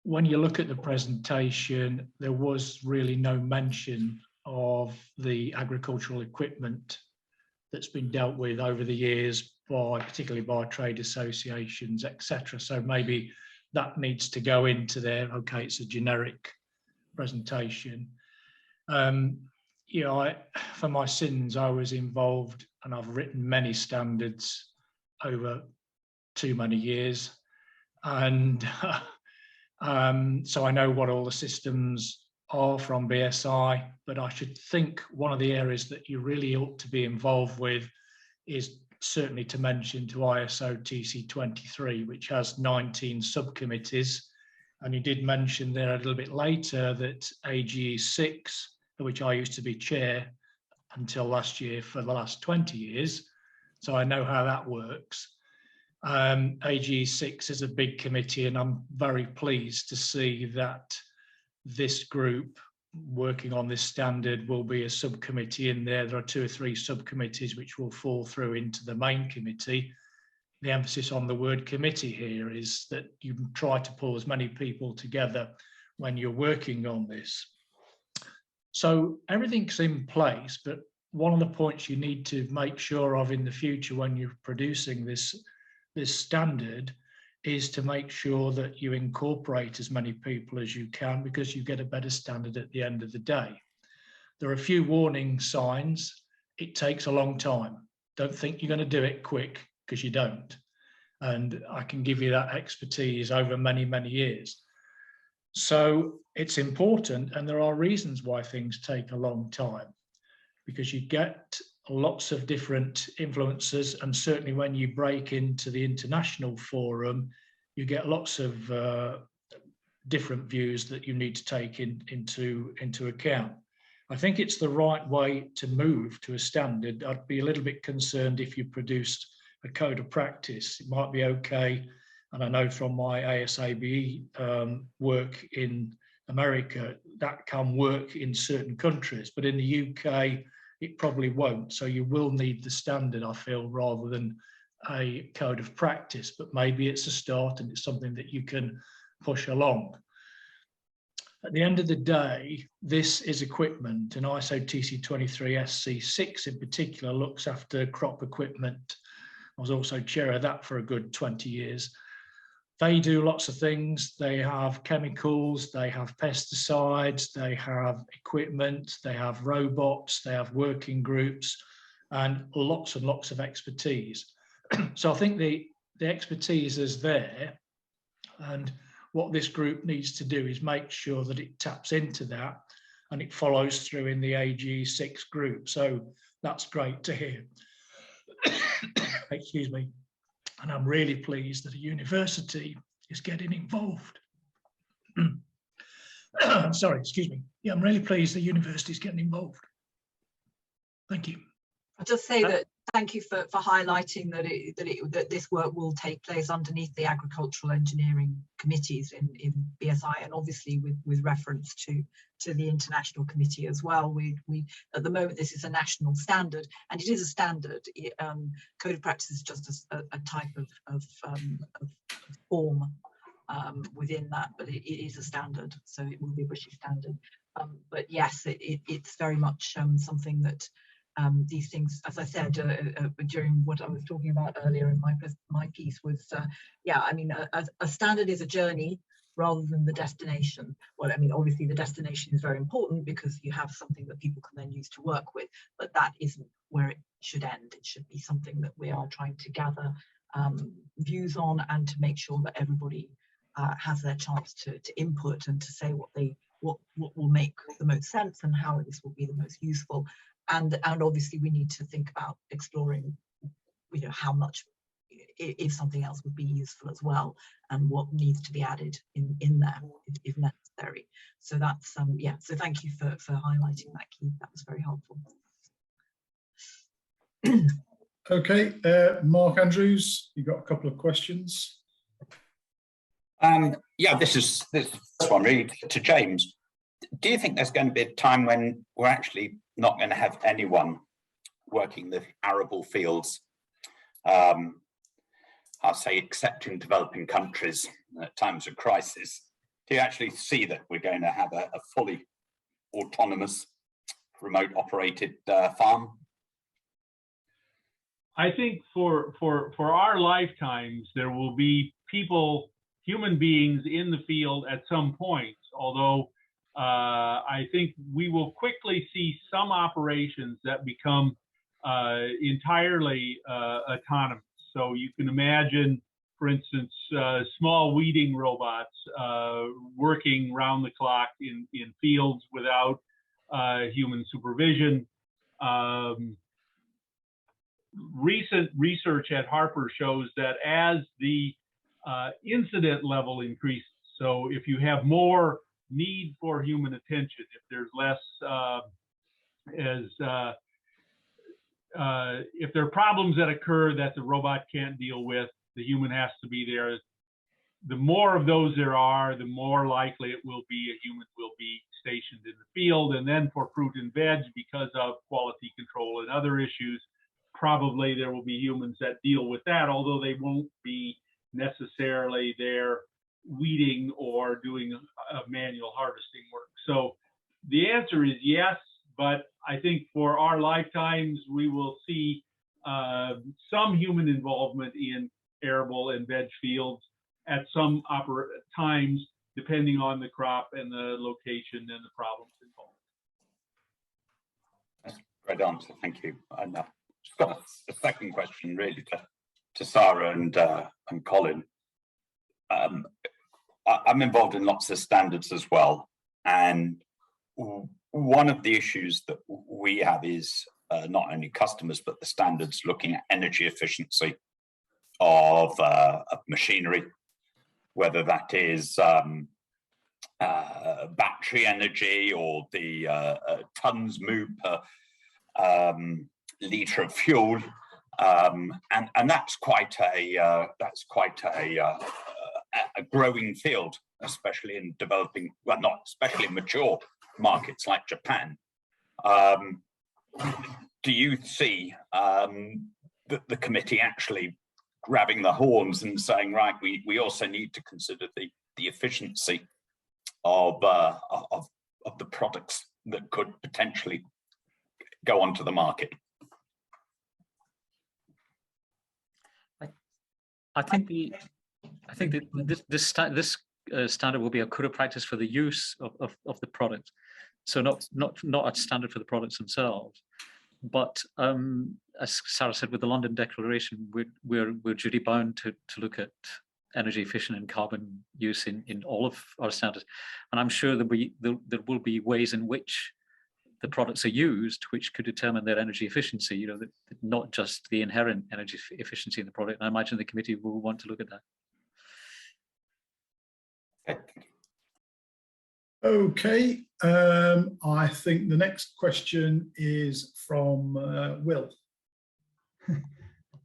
When you look at the presentation, there was really no mention of the agricultural equipment that's been dealt with over the years, particularly by trade associations, etc. So maybe that needs to go into there. Okay, it's a generic presentation. For my sins, I was involved and I've written many standards over too many years. And so I know what all the systems are from BSI, but I should think one of the areas that you really ought to be involved with is certainly to mention to ISO TC23, which has 19 subcommittees. And you did mention there a little bit later that AGE 6, which I used to be chair until last year for the last 20 years. So I know how that works. AGE 6 is a big committee, and I'm very pleased to see that this group working on this standard will be a subcommittee in there. There are 2 or 3 subcommittees which will fall through into the main committee. The emphasis on the word committee here is that you try to pull as many people together when you're working on this. So everything's in place, but one of the points you need to make sure of in the future when you're producing this standard is to make sure that you incorporate as many people as you can, because you get a better standard at the end of the day. There are a few warning signs. It takes a long time. Don't think you're going to do it quick, because you don't. And I can give you that expertise over many, many years. So it's important, and there are reasons why things take a long time, because you get lots of different influences, and certainly when you break into the international forum, you get lots of different views that you need to take into account. I think it's the right way to move to a standard. I'd be a little bit concerned if you produced a code of practice. It might be okay, and I know from my ASABE work in America, that can work in certain countries, but in the UK, it probably won't. So you will need the standard, I feel, rather than a code of practice, but maybe it's a start and it's something that you can push along. At the end of the day, this is equipment, and ISO TC 23 SC6 in particular looks after crop equipment. I was also chair of that for a good 20 years. They do lots of things. They have chemicals, they have pesticides, they have equipment, they have robots, they have working groups, and lots of expertise. So I think the expertise is there, and what this group needs to do is make sure that it taps into that and it follows through in the AG6 group. So that's great to hear. Excuse me. And I'm really pleased that a university is getting involved. I'm sorry, excuse me. Yeah, I'm really pleased the university is getting involved. Thank you. I'll just say that thank you for highlighting that this work will take place underneath the agricultural engineering committees in BSI, and obviously with reference to the international committee as well. We at the moment, this is a national standard, and it is a standard. Code of practice is just a type of form within that, but it is a standard, so it will be a British standard. But yes, it's very much something that these things, as I said during what I was talking about earlier in my piece, was yeah, I mean, a standard is a journey rather than the destination. Well, I mean, obviously the destination is very important because you have something that people can then use to work with, but that isn't where it should end. It should be something that we are trying to gather views on, and to make sure that everybody has their chance to input and to say what will make the most sense and how this will be the most useful. And obviously we need to think about exploring, you know, how much, if something else would be useful as well, and what needs to be added in there if necessary. So that's yeah. So thank you for highlighting that, Keith. That was very helpful. Okay, Mark Andrews, you got a couple of questions. Yeah, this one really to James. Do you think there's going to be a time when we're actually not going to have anyone working the arable fields, I'll say, except in developing countries at times of crisis? Do you actually see that we're going to have a fully autonomous, remote operated farm? I think for our lifetimes, there will be people, human beings in the field at some point, although I think we will quickly see some operations that become entirely autonomous. So you can imagine, for instance, small weeding robots working round the clock in fields without human supervision. Recent research at Harper shows that as the incident level increases, so if you have more need for human attention, if there's less, if there are problems that occur that the robot can't deal with, the human has to be there. The more of those there are, the more likely it will be a human will be stationed in the field. And then for fruit and veg, because of quality control and other issues, probably there will be humans that deal with that, although they won't be necessarily there weeding or doing manual harvesting work. So the answer is yes, but I think for our lifetimes, we will see some human involvement in arable and veg fields at some times, depending on the crop and the location and the problems involved. That's a great answer, thank you. And I've got a second question really to Sara and Colin. I'm involved in lots of standards as well, and one of the issues that we have is not only customers but the standards looking at energy efficiency of machinery, whether that is battery energy or the tons moved per litre of fuel, and that's quite a growing field, especially in developing, well, not especially in mature markets like Japan. Do you see the committee actually grabbing the horns and saying, right, we also need to consider the efficiency of the products that could potentially go onto the market? I think that this standard will be a code of practice for the use of the product. So not a standard for the products themselves, but as Sara said, with the London Declaration, we're duty bound to look at energy efficient and carbon use in all of our standards. And I'm sure there will be ways in which the products are used which could determine their energy efficiency, you know, not just the inherent energy efficiency in the product. And I imagine the committee will want to look at that. Okay, I think the next question is from Will.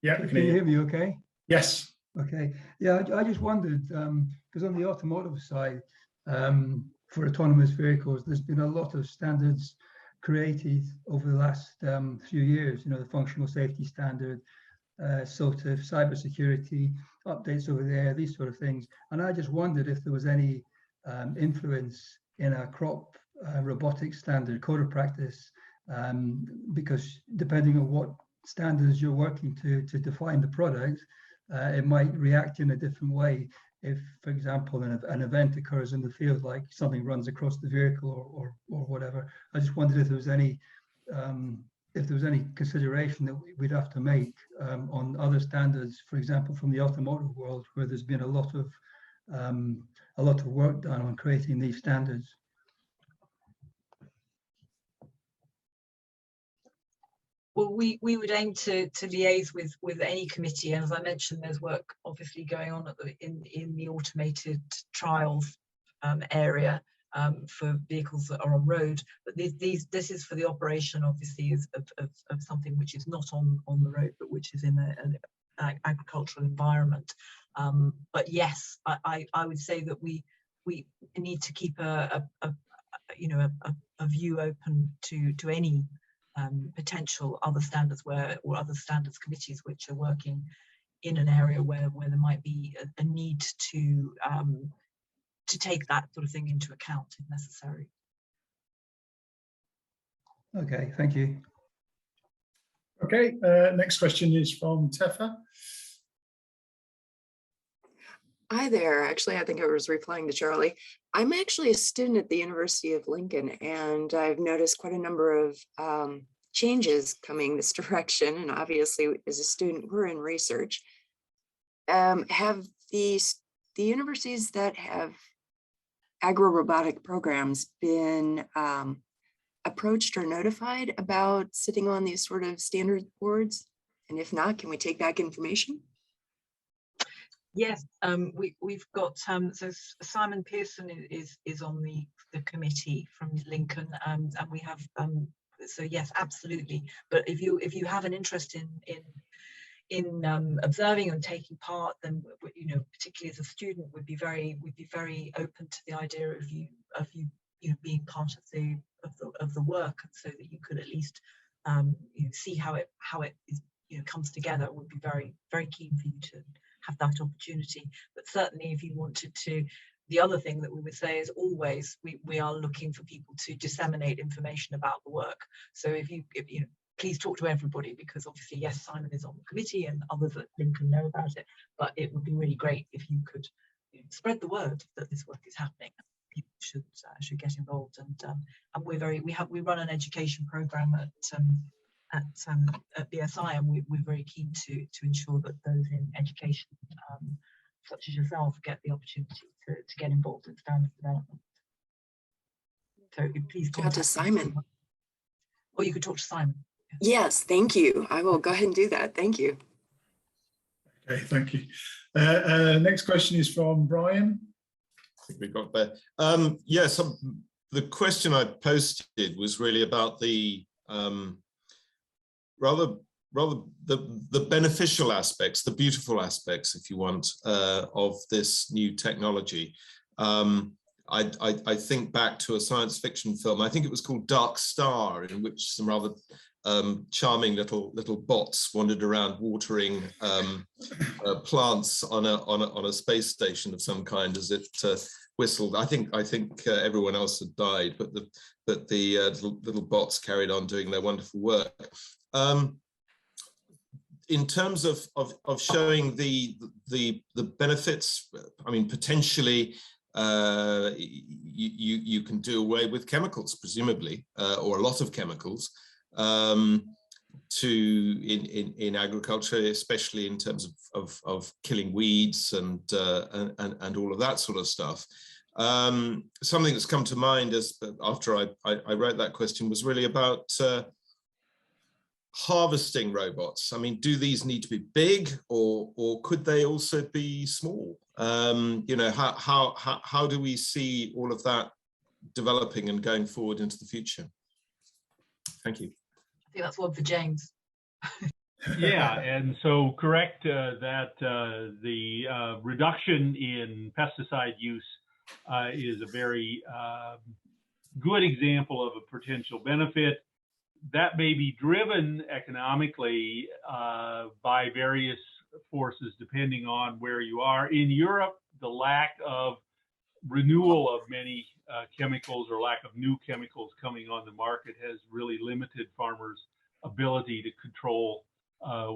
Yeah, can you hear me okay? Yes. Okay, yeah, I just wondered, because on the automotive side, for autonomous vehicles, there's been a lot of standards created over the last few years, you know, the functional safety standard, sort of cybersecurity updates over there, these sort of things. And I just wondered if there was any influence in a crop robotics standard code of practice, because depending on what standards you're working to define the product, it might react in a different way. If, for example, an event occurs in the field, like something runs across the vehicle or whatever, I just wondered if there was any consideration that we'd have to make on other standards, for example, from the automotive world, where there's been a lot of work done on creating these standards. Well, we would aim to liaise with any committee, and as I mentioned, there's work obviously going on in the automated trials area for vehicles that are on road. But this is for the operation, obviously, of something which is not on the road, but which is in an agricultural environment. But yes, I would say that we need to keep a view open to any potential other standards or other standards committees which are working in an area where there might be a need to take that sort of thing into account if necessary. Okay, thank you. Okay, next question is from Tefa. Hi there. Actually, I think I was replying to Charlie. I'm actually a student at the University of Lincoln, and I've noticed quite a number of changes coming this direction. And obviously, as a student, we're in research. Have the universities that have agro-robotic programs been approached or notified about sitting on these sort of standard boards? And if not, can we take back information? Yes, we've got so Simon Pearson is on the committee from Lincoln, and we have so yes, absolutely. But if you have an interest in observing and taking part, then particularly as a student, we'd be very open to the idea of you being part of the work, so that you could at least see how it is, comes together. Would be very, very keen for you to have that opportunity. But certainly, if you wanted to, the other thing that we would say is always we are looking for people to disseminate information about the work. So if you please talk to everybody, because obviously, yes, Simon is on the committee and others at Lincoln know about it, but it would be really great if you could spread the word that this work is happening. People should get involved, and we run an education program at at BSI, and we're very keen to ensure that those in education, such as yourself, get the opportunity to get involved in standards development. So please contact to Simon. Or you could talk to Simon. Yes, thank you. I will go ahead and do that. Thank you. Okay, thank you. Next question is from Brian. I think we got there. Yes, the question I posted was really about the rather the beneficial aspects, the beautiful aspects, if you want, of this new technology. I think back to a science fiction film. I think it was called Dark Star, in which some rather charming little bots wandered around watering plants on a space station of some kind as it whistled. I think everyone else had died, but the little bots carried on doing their wonderful work. In terms of showing the benefits, I mean, potentially you can do away with chemicals, presumably, or a lot of chemicals, in agriculture, especially in terms of killing weeds and all of that sort of stuff. Something that's come to mind after I wrote that question was really about harvesting robots. I mean, do these need to be big, or could they also be small? You know, how do we see all of that developing and going forward into the future? Thank you. I think that's one for James. Yeah, and so correct that the reduction in pesticide use is a very good example of a potential benefit. That may be driven economically by various forces depending on where you are. In Europe, the lack of renewal of many chemicals or lack of new chemicals coming on the market has really limited farmers' ability to control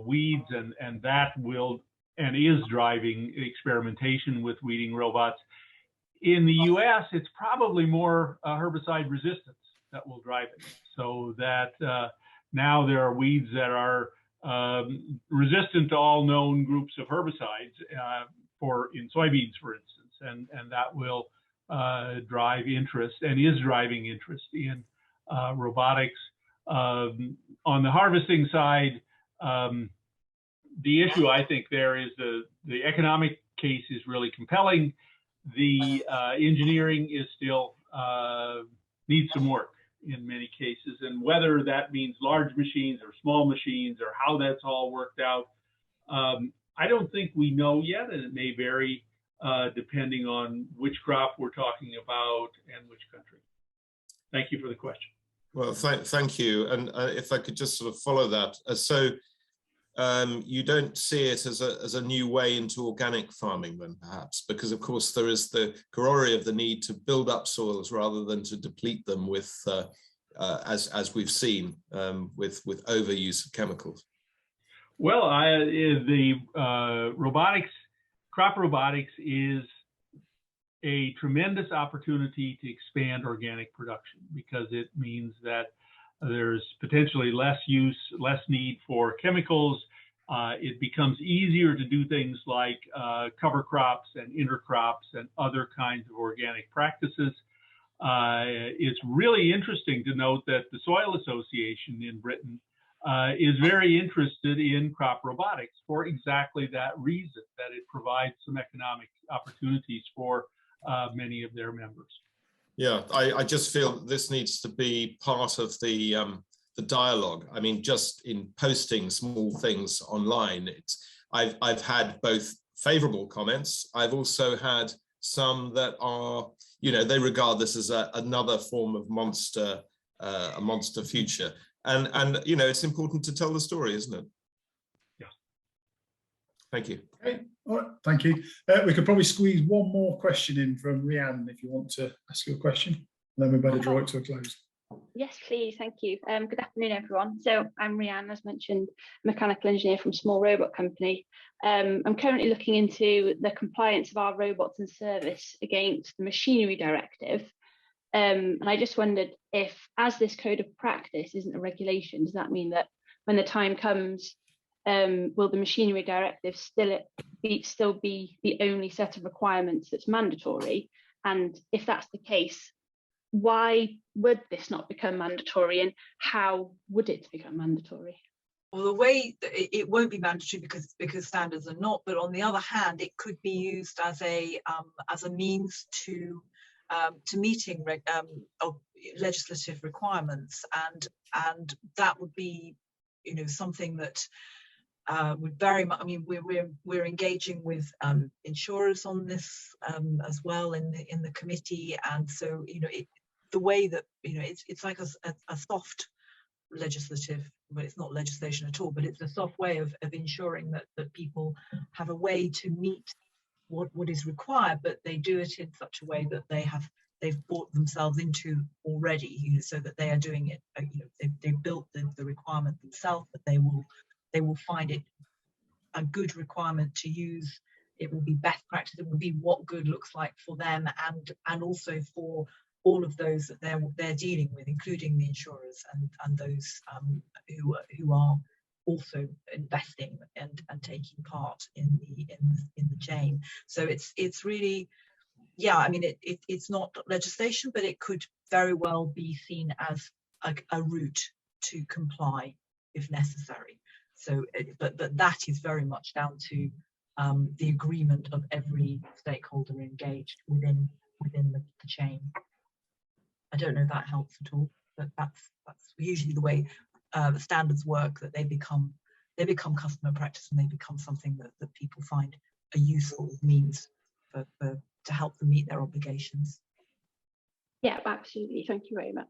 weeds, and that will and is driving experimentation with weeding robots. In the US, it's probably more herbicide resistance that will drive it, so that now there are weeds that are resistant to all known groups of herbicides in soybeans, for instance, and that will drive interest and is driving interest in robotics. On the harvesting side, the issue I think there is the economic case is really compelling. The engineering is still needs some work in many cases, and whether that means large machines or small machines or how that's all worked out, I don't think we know yet, and it may vary depending on which crop we're talking about and which country. Thank you for the question. Well, thank you. And if I could just sort of follow that, so you don't see it as a new way into organic farming then, perhaps, because of course there is the corollary of the need to build up soils rather than to deplete them with, as we've seen, with overuse of chemicals. Well, crop robotics is a tremendous opportunity to expand organic production, because it means that there's potentially less use, less need for chemicals. It becomes easier to do things like cover crops and intercrops and other kinds of organic practices. It's really interesting to note that the Soil Association in Britain is very interested in crop robotics for exactly that reason, that it provides some economic opportunities for many of their members. Yeah, I just feel this needs to be part of the dialogue. I mean, just in posting small things online, I've had both favorable comments. I've also had some that are, you know, they regard this as another form of monster, a monster future. And you know, it's important to tell the story, isn't it? Yeah. Thank you. Okay. All right, thank you. We could probably squeeze one more question in from Rhiannon if you want to ask your question, and then we better draw it to a close. Yes, please. Thank you. Good afternoon, everyone. So I'm Rhiannon, as mentioned, mechanical engineer from a small robot company. I'm currently looking into the compliance of our robots and service against the machinery directive. And I just wondered if, as this code of practice isn't a regulation, does that mean that when the time comes, will the machinery directive still be the only set of requirements that's mandatory? And if that's the case, why would this not become mandatory, and how would it become mandatory? Well, the way it won't be mandatory because standards are not, but on the other hand, it could be used as a means to meeting of legislative requirements, and that would be, you know, something that would very much. I mean, we're engaging with insurers on this as well in the committee, and so, you know, the way that, you know, it's like a soft legislative, but it's not legislation at all, but it's a soft way of ensuring that people have a way to meet what is required, but they do it in such a way that they've brought themselves into already, you know, so that they are doing it, you know, they've built the requirement themselves, but they will find it a good requirement to use. It will be best practice. It will be what good looks like for them, and also for all of those that they're dealing with, including the insurers and those who are also investing and taking part in the chain. So it's really, yeah, I mean, it's not legislation, but it could very well be seen as a route to comply if necessary. So, but that is very much down to the agreement of every stakeholder engaged within the chain. I don't know if that helps at all, but that's usually the way the standards work, that they become customer practice, and they become something that people find a useful means to help them meet their obligations. Yeah, absolutely. Thank you very much.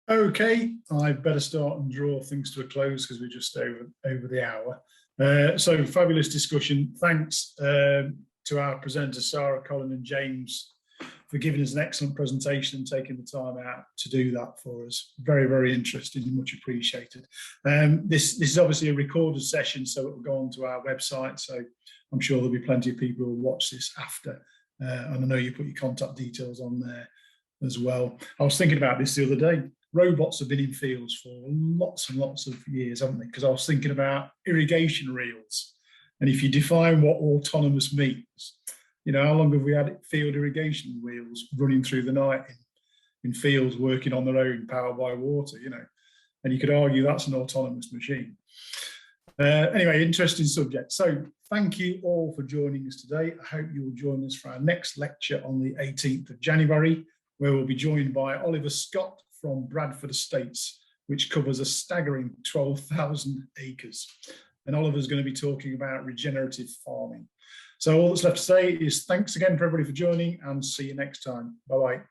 Okay, I better start and draw things to a close because we're just over the hour. So fabulous discussion. Thanks to our presenters, Sara, Colin and James, for giving us an excellent presentation and taking the time out to do that for us. Very, very interesting and much appreciated. This is obviously a recorded session, so it will go onto our website. So I'm sure there'll be plenty of people who will watch this after. And I know you put your contact details on there as well. I was thinking about this the other day. Robots have been in fields for lots and lots of years, haven't they? Because I was thinking about irrigation reels. And if you define what autonomous means, you know, how long have we had field irrigation wheels running through the night in fields working on their own, powered by water, you know? And you could argue that's an autonomous machine. Anyway, interesting subject. So thank you all for joining us today. I hope you will join us for our next lecture on the 18th of January, where we'll be joined by Oliver Scott from Bradford Estates, which covers a staggering 12,000 acres. And Oliver's going to be talking about regenerative farming. So all that's left to say is thanks again for everybody for joining, and see you next time. Bye-bye.